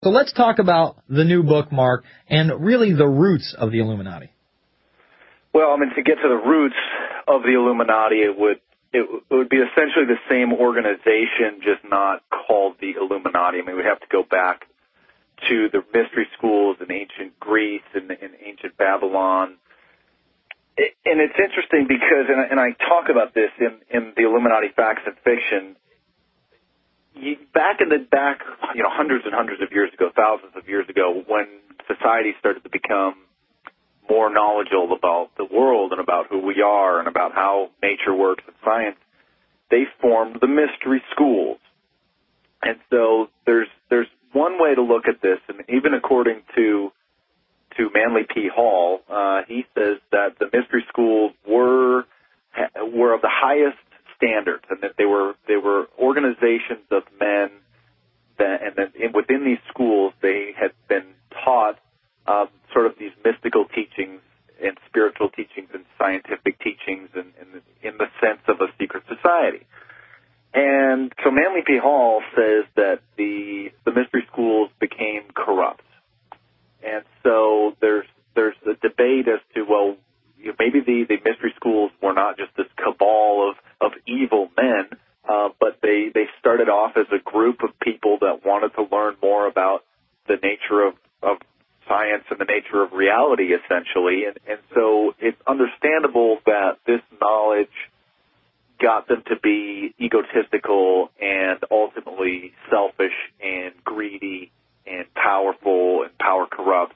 So let's talk about the new book, Mark, and really the roots of the Illuminati. Well, I mean, to get to the roots of the Illuminati, it would be essentially the same organization, just not called the Illuminati. I mean, we have to go back to the mystery schools in ancient Greece and in ancient Babylon. And it's interesting because, and I talk about this in the Illuminati Facts and Fiction, back, hundreds and hundreds of years ago, thousands of years ago, when society started to become more knowledgeable about the world and about who we are and about how nature works and science, they formed the mystery schools. And so there's one way to look at this, and even according to Manly P. Hall, he says that the mystery schools were of the highest standards, and that they were organizations of men and then within these schools they had been taught sort of these mystical teachings and spiritual teachings and scientific teachings in the sense of a secret society. And so Manly P. Hall says that the mystery schools became corrupt. And so there's a debate as to, well, maybe the mystery schools were not just this cabal of evil men, but they started off as a group of people that wanted to learn more about the nature of science and the nature of reality, essentially. And so it's understandable that this knowledge got them to be egotistical and ultimately selfish and greedy and powerful, and power corrupts,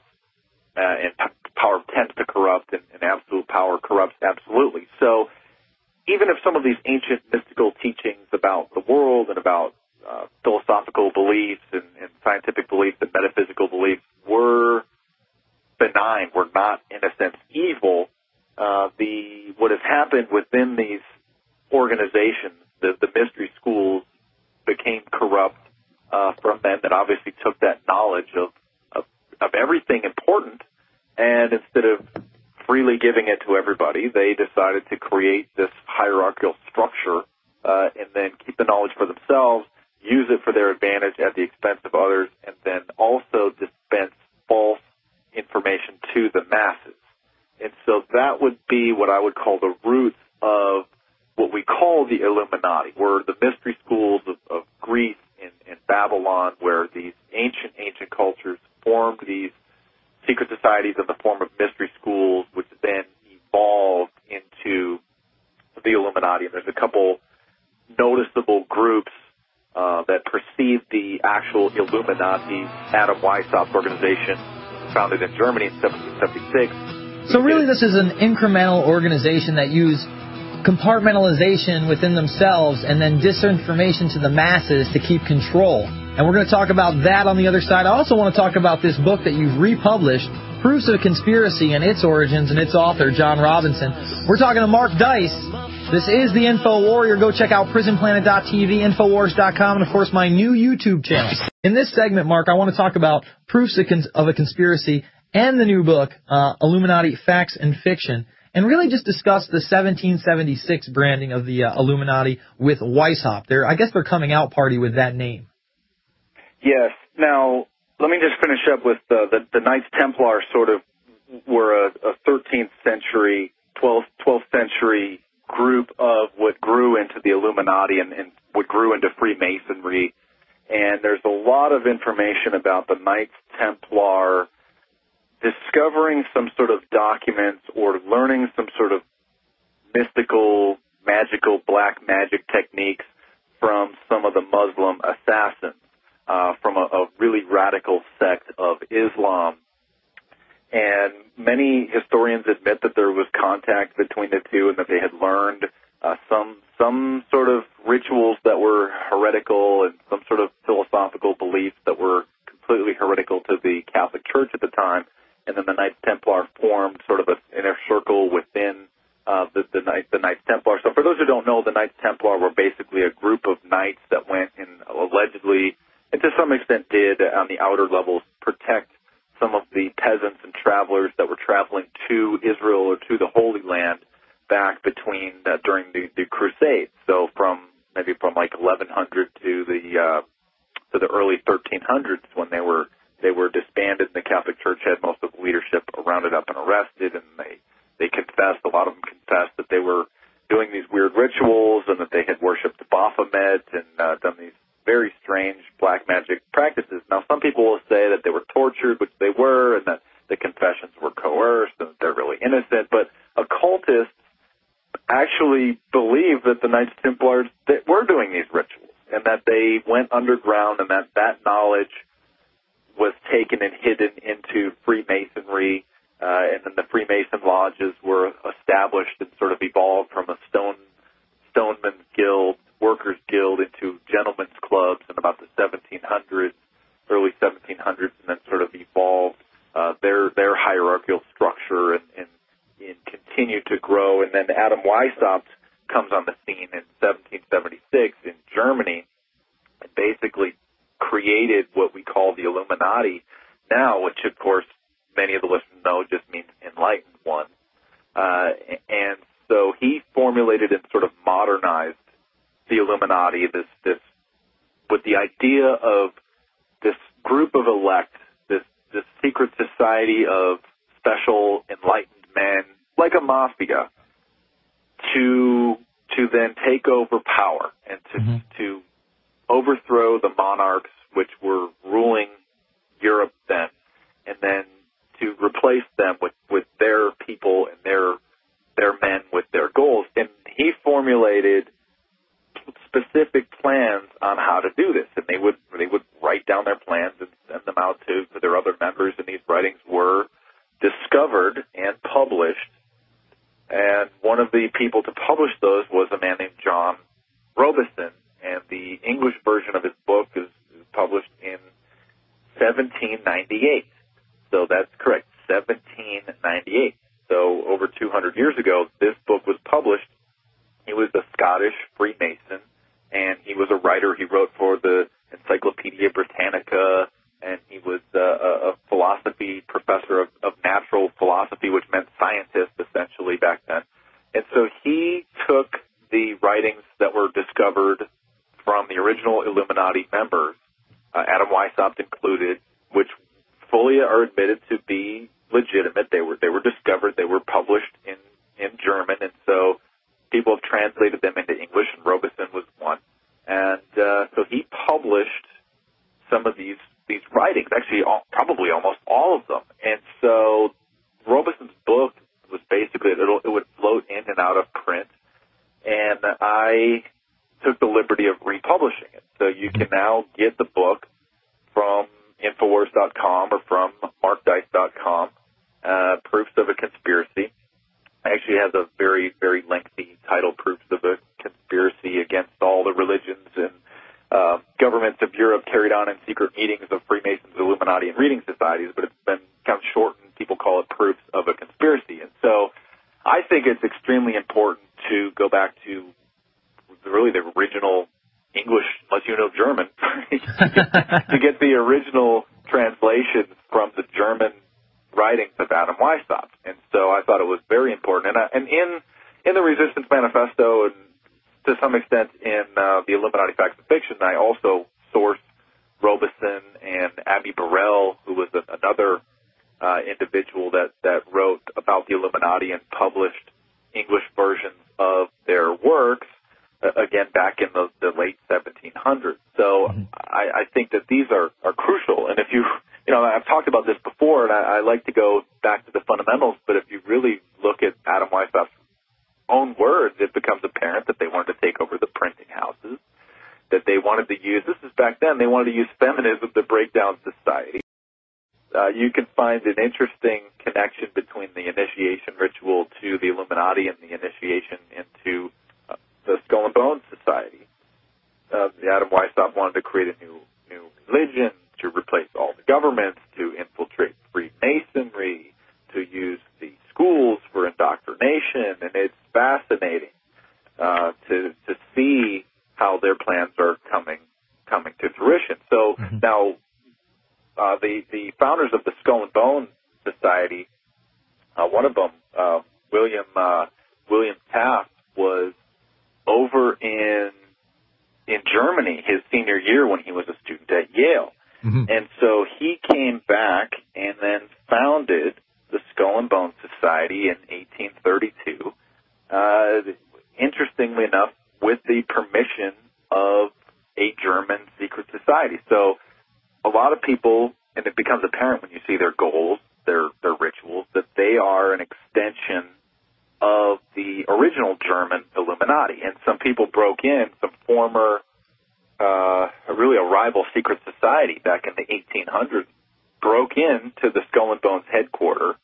and power tends to corrupt, and absolute power corrupts absolutely. So even if some of these ancient mystical teachings about the world and about philosophical beliefs and scientific beliefs and metaphysical beliefs were benign, were not, in a sense, evil, what has happened within these organizations, the mystery schools, became corrupt from men that obviously took that knowledge of everything important, and instead of freely giving it to everybody, they decided to create this hierarchical structure and then keep the knowledge for themselves, use it for their advantage at the expense of others, and then also dispense false information to the masses. And so that would be what I would call the roots of what we call the Illuminati, were the mystery schools of Greece and Babylon, where these ancient cultures formed these secret societies in the form of mystery schools, which then evolved into the Illuminati. And there's a couple noticeable groups that precede the actual Illuminati. Adam Weishaupt's organization, founded in Germany in 1776. So really this is an incremental organization that used compartmentalization within themselves and then disinformation to the masses to keep control. And we're going to talk about that on the other side. I also want to talk about this book that you've republished, Proofs of Conspiracy and Its Origins, and its author, John Robinson. We're talking to Mark Dice. This is the Info Warrior. Go check out prisonplanet.tv, Infowars.com, and, of course, my new YouTube channel. In this segment, Mark, I want to talk about Proofs of a Conspiracy and the new book, Illuminati Facts and Fiction, and really just discuss the 1776 branding of the Illuminati with Weishaupt. I guess they're coming out party with that name. Yes. Now, let me just finish up with the Knights Templar sort of were a 13th century, 12th century group of what grew into the Illuminati and what grew into Freemasonry. And there's a lot of information about the Knights Templar discovering some sort of documents or learning some sort of mystical, magical, black magic techniques from some of the Muslim assassins, from a really radical sect of Islam. And many historians admit that there was contact between the two and that they had learned some sort of rituals that were heretical and some sort of philosophical beliefs that were completely heretical to the Catholic Church at the time. And then the Knights Templar formed sort of an inner circle within the Knights Templar. So for those who don't know, the Knights Templar were basically a group of knights that went and allegedly, and to some extent did on the outer levels, protect some of the peasants and travelers that were traveling to Israel or to the Holy Land back between during the Crusades. So from like 1100 to the early 1300s, when they were church had most of the leadership rounded up and arrested, and they confessed, a lot of them confessed that they were doing these weird rituals and that they had worshipped Baphomet and done these very strange black magic practices. Now, some people will say that they were tortured, which they were, and that the confessions were coerced and that they're really innocent, but occultists actually believe that the Knights Templars were doing these rituals and that they went underground and that knowledge was taken and hidden into Freemasonry, and then the Freemason lodges were established and sort of evolved from a stoneman's guild, workers' guild, into gentlemen's clubs in about the 1700s, early 1700s, and then sort of evolved their hierarchical structure and continued to grow. And then Adam Weishaupt comes on the scene in 1776 in Germany and basically created what we call the Illuminati now, which, of course, many of the listeners know just means enlightened one. And so he formulated and sort of modernized the Illuminati, this with the idea of this group of elect, this secret society of special enlightened men, like a mafia, to then take over power and to overthrow the monarchs which were ruling Europe then, and then to replace them with their people and their men with their goals. And he formulated specific plans on how to do this, and they would write down their plans and send them out to their other members, and these writings were discovered and published. And one of the people to publish those was a man named John Robison, and the English version of his book is published in 1798. So that's correct, 1798. So over 200 years ago, this book was published. He was a Scottish Freemason, and he was a writer. He wrote for the Encyclopedia Britannica, and he was a philosophy professor of natural philosophy, which meant scientist, essentially, back then. And so he took the writings that were discovered from the original Illuminati members, Adam Weishaupt included, which fully are admitted to be legitimate. They were discovered. They were published in German, and so people have translated them into English, and Robison was one. And so he published some of these writings, actually probably almost all of them. And so Robison's book was basically, it would float in and out of print, and I took the liberty of republishing it. So you can now get the book from Infowars.com or from MarkDice.com, Proofs of a Conspiracy. It actually has a very, very lengthy title, Proofs of a Conspiracy Against All the Religions and Governments of Europe Carried On in Secret Meetings of Freemasons, Illuminati, and Reading Societies, but it's been kind of shortened. People call it Proofs of a Conspiracy. And so I think it's extremely important to go back to really the original English, unless you know German, to get the original translations from the German writings of Adam Weishaupt. And so I thought it was very important. And in the Resistance Manifesto, and to some extent in the Illuminati Facts and Fiction, I also sourced Robison and Abbie Burrell, who was another individual that wrote about the Illuminati and published English versions of their works, again, back in the late 1700s. So I think that these are crucial. And if you know, I've talked about this before, and I like to go back to the fundamentals, but if you really look at Adam Weishaupt's own words, it becomes apparent that they wanted to take over the printing houses, that they wanted to use, this is back then, they wanted to use feminism to break down society. You can find an interesting connection between the initiation ritual to the Illuminati and the initiation into the Skull and Bones Society. Adam Weishaupt wanted to create a new religion, to replace all the governments, to infiltrate Freemasonry, to use the schools for indoctrination, and it's fascinating to see how their plans are coming to fruition. So now the founders of the Skull and Bones Society, one of them, William Taft, was over in Germany his senior year when he was a student at Yale. And so he came back and then people, and it becomes apparent when you see their goals, their rituals, that they are an extension of the original German Illuminati. And some people broke in, some former, really a rival secret society back in the 1800s, broke into the Skull and Bones headquarters.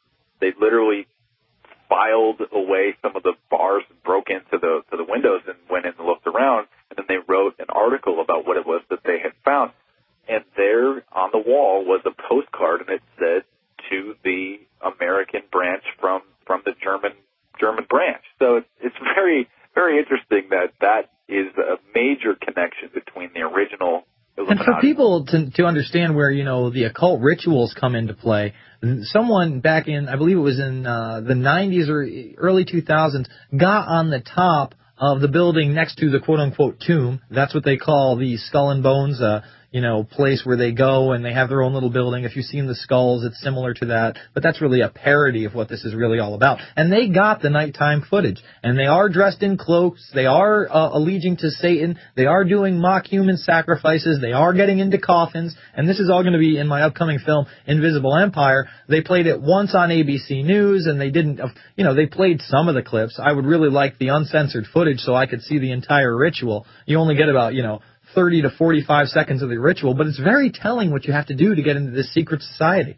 They literally filed away some of the bars and broke into the windows and went in and looked around, and then they wrote an article about what it was that they had found. And there on the wall was a postcard, and it said, to the American branch from the German branch. So it's very, very interesting that is a major connection between the original Illuminati. And for people to understand where, the occult rituals come into play, someone back in, I believe it was in the 90s or early 2000s, got on the top of the building next to the quote-unquote tomb. That's what they call the Skull and Bones, place where they go and they have their own little building. If you've seen the skulls, it's similar to that, but that's really a parody of what this is really all about. And they got the nighttime footage, and they are dressed in cloaks, they are alleging to Satan, they are doing mock human sacrifices, they are getting into coffins, and this is all going to be in my upcoming film, Invisible Empire. They played it once on ABC News, and they didn't, they played some of the clips. I would really like the uncensored footage so I could see the entire ritual. You only get about, 30 to 45 seconds of the ritual, but it's very telling what you have to do to get into this secret society.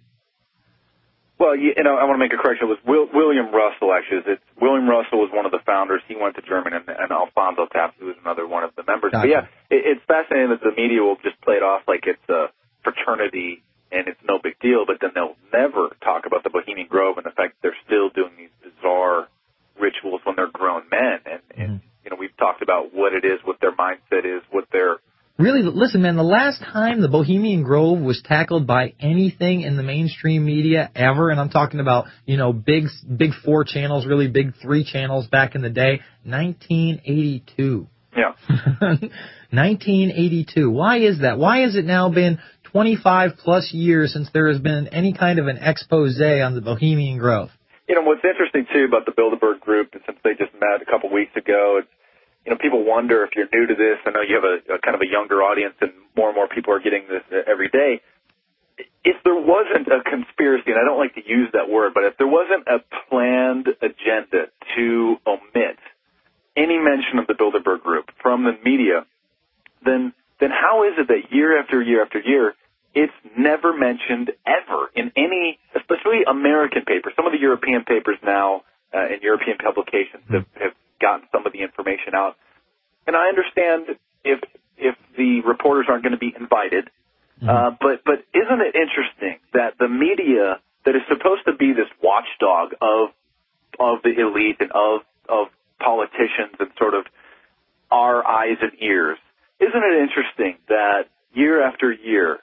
Well, I want to make a correction. It was William Russell, actually. William Russell was one of the founders. He went to Germany, and Alfonso Tapsi was another one of the members. Gotcha. But yeah, it's fascinating that the media will just play it off like it's a fraternity and it's no big deal, but then they'll never talk about the Bohemian Grove and the fact that they're still doing these bizarre rituals when they're grown men. And we've talked about what it is, what their mindset is, what their... Really, listen, man, the last time the Bohemian Grove was tackled by anything in the mainstream media ever, and I'm talking about, big 4 channels, really big 3 channels back in the day, 1982. Yeah. 1982. Why is that? Why has it now been 25 plus years since there has been any kind of an expose on the Bohemian Grove? What's interesting, too, about the Bilderberg Group, and since they just met a couple weeks ago, it's, people wonder if you're new to this. I know you have a kind of a younger audience, and more people are getting this every day. If there wasn't a conspiracy, and I don't like to use that word, but if there wasn't a planned agenda to omit any mention of the Bilderberg Group from the media, then how is it that year after year after year, it's never mentioned ever in any, especially American papers? Some of the European papers now and European publications have gotten some of the information out. And I understand if the reporters aren't going to be invited, but isn't it interesting that the media that is supposed to be this watchdog of the elite and of politicians and sort of our eyes and ears, isn't it interesting that year after year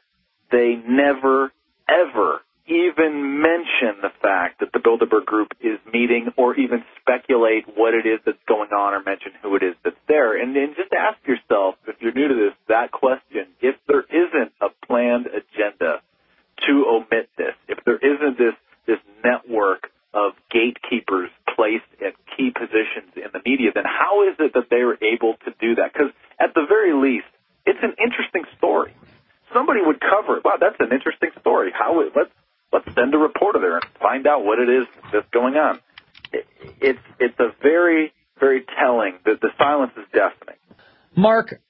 they never, ever even mention the fact that the Bilderberg Group is meeting or even speculate what it is that's going on or mention who it is that's there? And then just ask yourself, if you're new to this, that question, if there isn't a planned agenda to omit this, if there isn't this network of gatekeepers placed at key positions in the media, then how is it that they were able to do that? Because at the very least, it's an interesting story. Somebody would cover it. Wow, that's an interesting story. Let's send a reporter there and find out what it is that's going on. It's a very, very telling that the silence is deafening. Mark,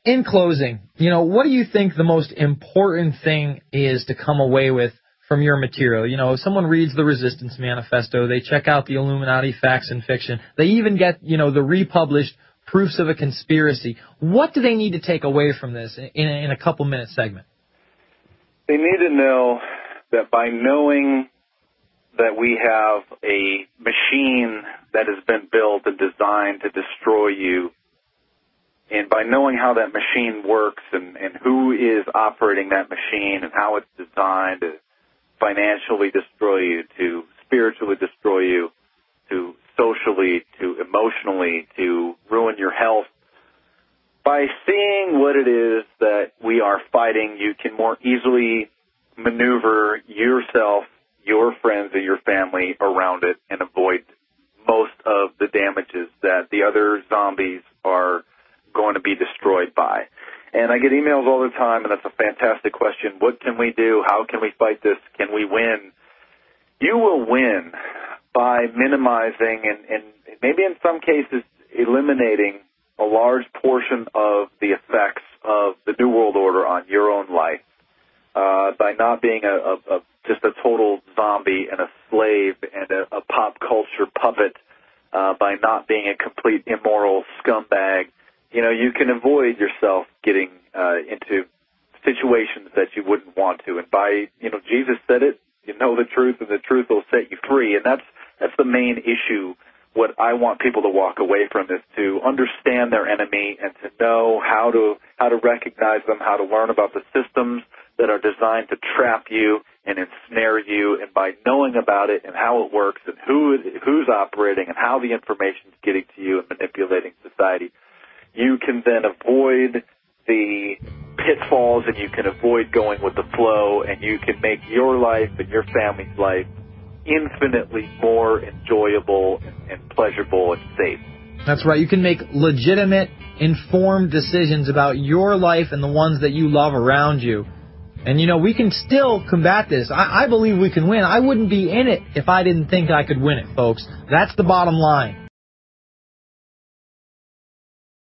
in closing, what do you think the most important thing is to come away with from your material? If someone reads the Resistance Manifesto, they check out the Illuminati Facts and Fiction, they even get, the republished Proofs of a Conspiracy. What do they need to take away from this in a couple-minute segment? They need to know that by knowing that we have a machine that has been built and designed to destroy you, and by knowing how that machine works and who is operating that machine and how it's designed to financially destroy you, to spiritually destroy you, to socially, to emotionally, to ruin your health, by seeing what it is that we are fighting, you can more easily maneuver yourself, your friends, and your family around it and avoid most of the damages that the other zombies are going to be destroyed by. And I get emails all the time, and that's a fantastic question. What can we do? How can we fight this? Can we win? You will win by minimizing and maybe in some cases eliminating a large portion of the effects of the New World Order on your own life by not being just a total zombie and a slave and a pop culture puppet, by not being a complete immoral scumbag. You know, you can avoid yourself getting into situations that you wouldn't want to. And by, Jesus said it, you know the truth, and the truth will set you free. And that's the main issue. What I want people to walk away from is to understand their enemy and to know how to recognize them, how to learn about the systems that are designed to trap you and ensnare you. And by knowing about it and how it works and who's operating and how the information is getting to you and manipulating society, you can then avoid the pitfalls and you can avoid going with the flow, and you can make your life and your family's life infinitely more enjoyable and pleasurable and safe. That's right. You can make legitimate, informed decisions about your life and the ones that you love around you. And, we can still combat this. I believe we can win. I wouldn't be in it if I didn't think I could win it, folks. That's the bottom line.